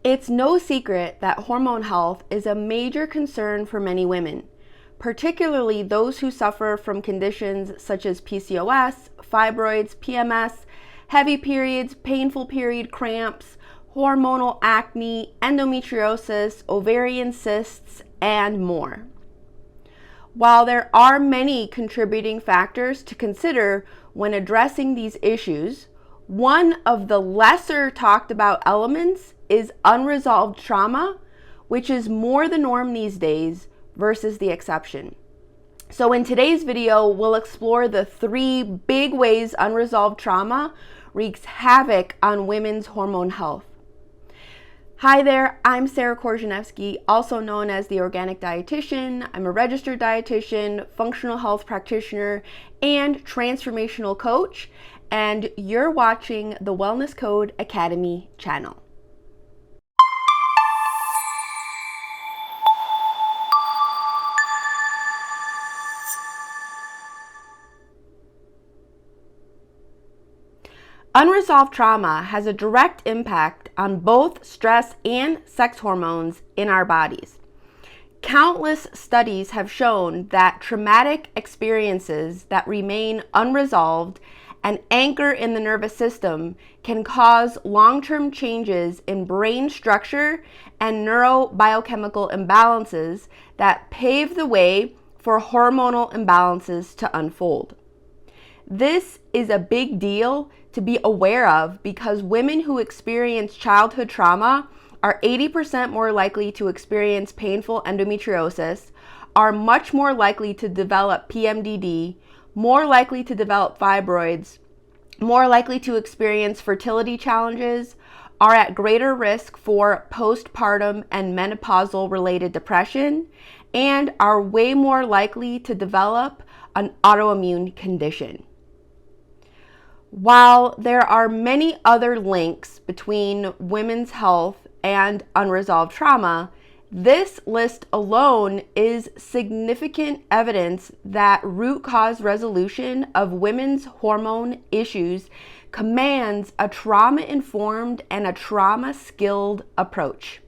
It's no secret that hormone health is a major concern for many women, particularly those who suffer from conditions such as PCOS, fibroids, PMS, heavy periods, painful period cramps, hormonal acne, endometriosis, ovarian cysts, and more. While there are many contributing factors to consider when addressing these issues, one of the lesser talked about elements is unresolved trauma, which is more the norm these days versus the exception. So in today's video, we'll explore the 3 big ways unresolved trauma wreaks havoc on women's hormone health. Hi there, I'm Sara, also known as the Organic Dietitian. I'm a registered dietitian, functional health practitioner, and transformational coach, and you're watching the Wellness Code Academy channel. Unresolved trauma has a direct impact on both stress and sex hormones in our bodies. Countless studies have shown that traumatic experiences that remain unresolved and anchor in the nervous system can cause long-term changes in brain structure and neurobiochemical imbalances that pave the way for hormonal imbalances to unfold. This is a big deal to be aware of because women who experience childhood trauma are 80% more likely to experience painful endometriosis, are much more likely to develop PMDD, more likely to develop fibroids, more likely to experience fertility challenges, are at greater risk for postpartum and menopausal related depression, and are way more likely to develop an autoimmune condition. While there are many other links between women's health and unresolved trauma, this list alone is significant evidence that root cause resolution of women's hormone issues commands a trauma-informed and a trauma-skilled approach.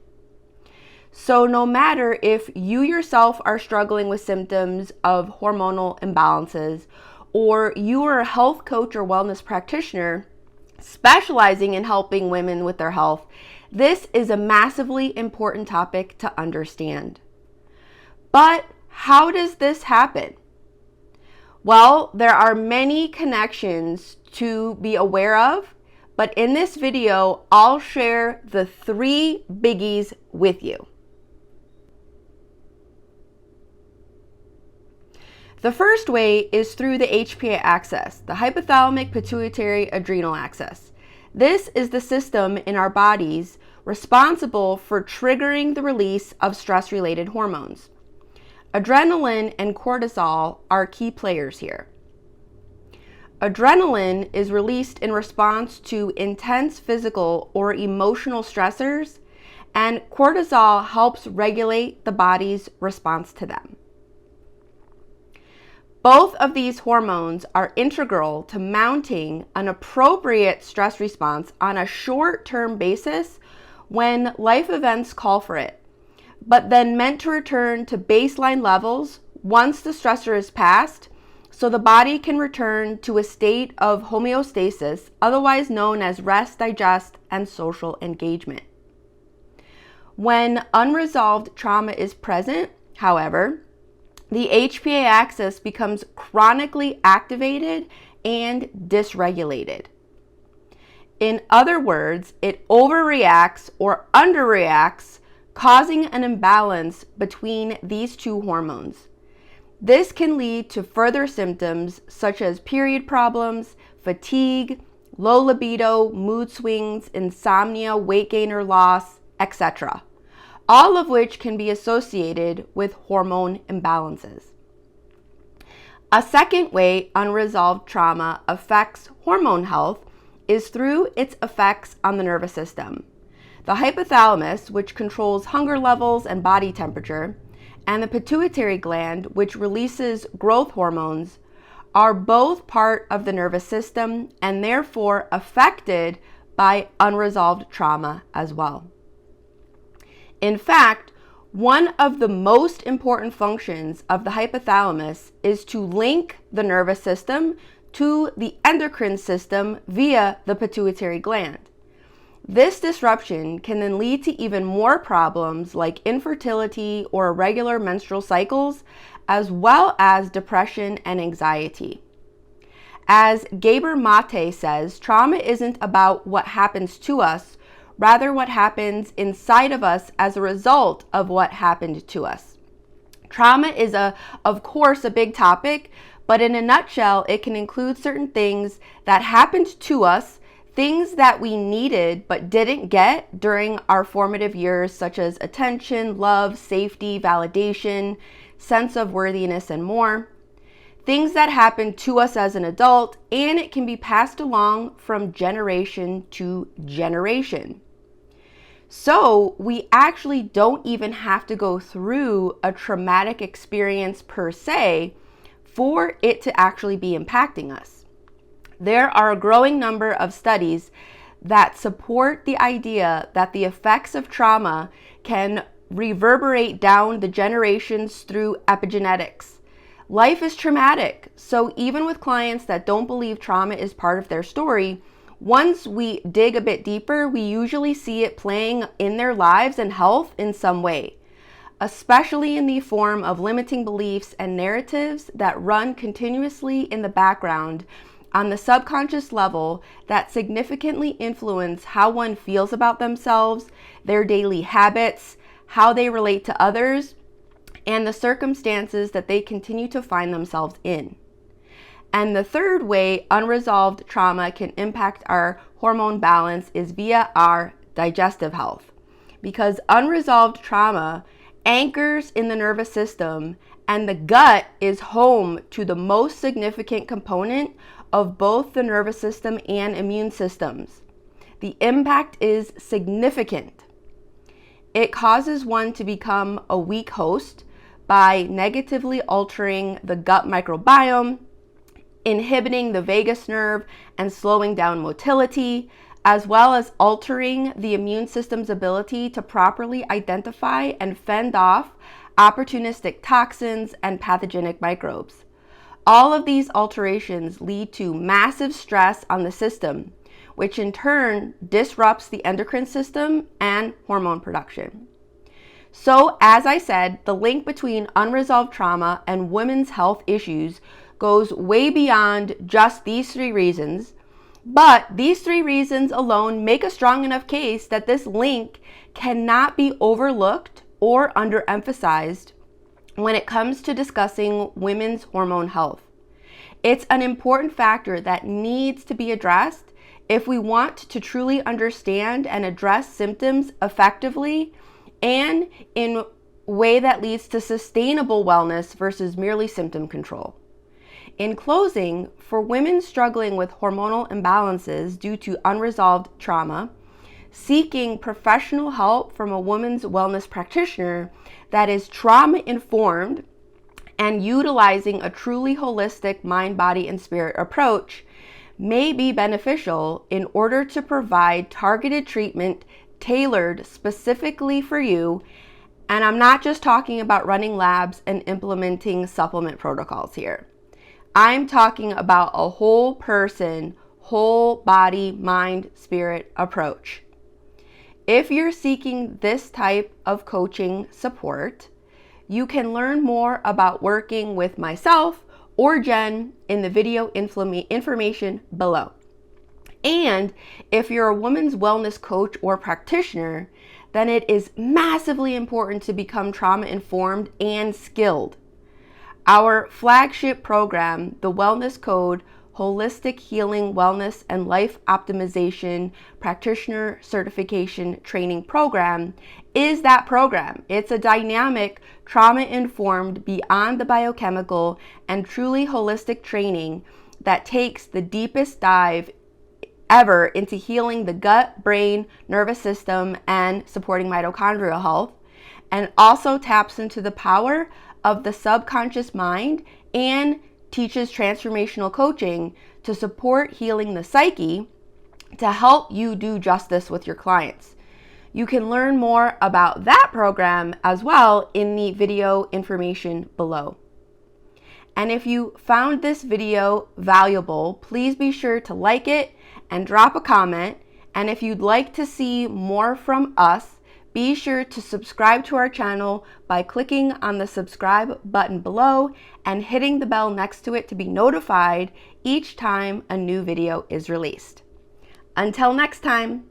So no matter if you yourself are struggling with symptoms of hormonal imbalances, or you are a health coach or wellness practitioner specializing in helping women with their health, this is a massively important topic to understand. But how does this happen? Well, there are many connections to be aware of, but in this video, I'll share the 3 biggies with you. The first way is through the HPA axis, the hypothalamic pituitary adrenal axis. This is the system in our bodies responsible for triggering the release of stress-related hormones. Adrenaline and cortisol are key players here. Adrenaline is released in response to intense physical or emotional stressors, and cortisol helps regulate the body's response to them. Both of these hormones are integral to mounting an appropriate stress response on a short-term basis when life events call for it, but then meant to return to baseline levels once the stressor is passed, so the body can return to a state of homeostasis, otherwise known as rest, digest, and social engagement. When unresolved trauma is present, however, the HPA axis becomes chronically activated and dysregulated. In other words, it overreacts or underreacts, causing an imbalance between these 2 hormones. This can lead to further symptoms such as period problems, fatigue, low libido, mood swings, insomnia, weight gain or loss, etc., all of which can be associated with hormone imbalances. A second way unresolved trauma affects hormone health is through its effects on the nervous system. The hypothalamus, which controls hunger levels and body temperature, and the pituitary gland, which releases growth hormones, are both part of the nervous system and therefore affected by unresolved trauma as well. In fact, one of the most important functions of the hypothalamus is to link the nervous system to the endocrine system via the pituitary gland. This disruption can then lead to even more problems like infertility or irregular menstrual cycles, as well as depression and anxiety. As Gabor Mate says, trauma isn't about what happens to us, rather what happens inside of us as a result of what happened to us. Trauma is, of course, a big topic, but in a nutshell, it can include certain things that happened to us, things that we needed but didn't get during our formative years, such as attention, love, safety, validation, sense of worthiness, and more. Things that happen to us as an adult, and it can be passed along from generation to generation. So we actually don't even have to go through a traumatic experience per se for it to actually be impacting us. There are a growing number of studies that support the idea that the effects of trauma can reverberate down the generations through epigenetics. Life is traumatic, so even with clients that don't believe trauma is part of their story, once we dig a bit deeper, we usually see it playing in their lives and health in some way, especially in the form of limiting beliefs and narratives that run continuously in the background on the subconscious level that significantly influence how one feels about themselves, their daily habits, how they relate to others, and the circumstances that they continue to find themselves in. And the third way unresolved trauma can impact our hormone balance is via our digestive health, because unresolved trauma anchors in the nervous system, and the gut is home to the most significant component of both the nervous system and immune systems. The impact is significant. It causes one to become a weak host by negatively altering the gut microbiome, inhibiting the vagus nerve and slowing down motility, as well as altering the immune system's ability to properly identify and fend off opportunistic toxins and pathogenic microbes. All of these alterations lead to massive stress on the system, which in turn disrupts the endocrine system and hormone production. So, as I said, the link between unresolved trauma and women's health issues goes way beyond just these three reasons, but these three reasons alone make a strong enough case that this link cannot be overlooked or underemphasized when it comes to discussing women's hormone health. It's an important factor that needs to be addressed if we want to truly understand and address symptoms effectively and in a way that leads to sustainable wellness versus merely symptom control. In closing, for women struggling with hormonal imbalances due to unresolved trauma, seeking professional help from a women's wellness practitioner that is trauma-informed and utilizing a truly holistic mind, body, and spirit approach may be beneficial in order to provide targeted treatment tailored specifically for you. And I'm not just talking about running labs and implementing supplement protocols here. I'm talking about a whole person, whole body, mind, spirit approach. If you're seeking this type of coaching support, you can learn more about working with myself or Jen in the video information below. And if you're a women's wellness coach or practitioner, then it is massively important to become trauma-informed and skilled. Our flagship program, the Wellness Code Holistic Healing, Wellness, and Life Optimization Practitioner Certification Training Program, is that program. It's a dynamic, trauma-informed, beyond the biochemical, and truly holistic training that takes the deepest dive ever into healing the gut, brain, nervous system, and supporting mitochondrial health, and also taps into the power of the subconscious mind and teaches transformational coaching to support healing the psyche to help you do justice with your clients. You can learn more about that program as well in the video information below. And if you found this video valuable, please be sure to like it and drop a comment. And if you'd like to see more from us, be sure to subscribe to our channel by clicking on the subscribe button below and hitting the bell next to it to be notified each time a new video is released. Until next time.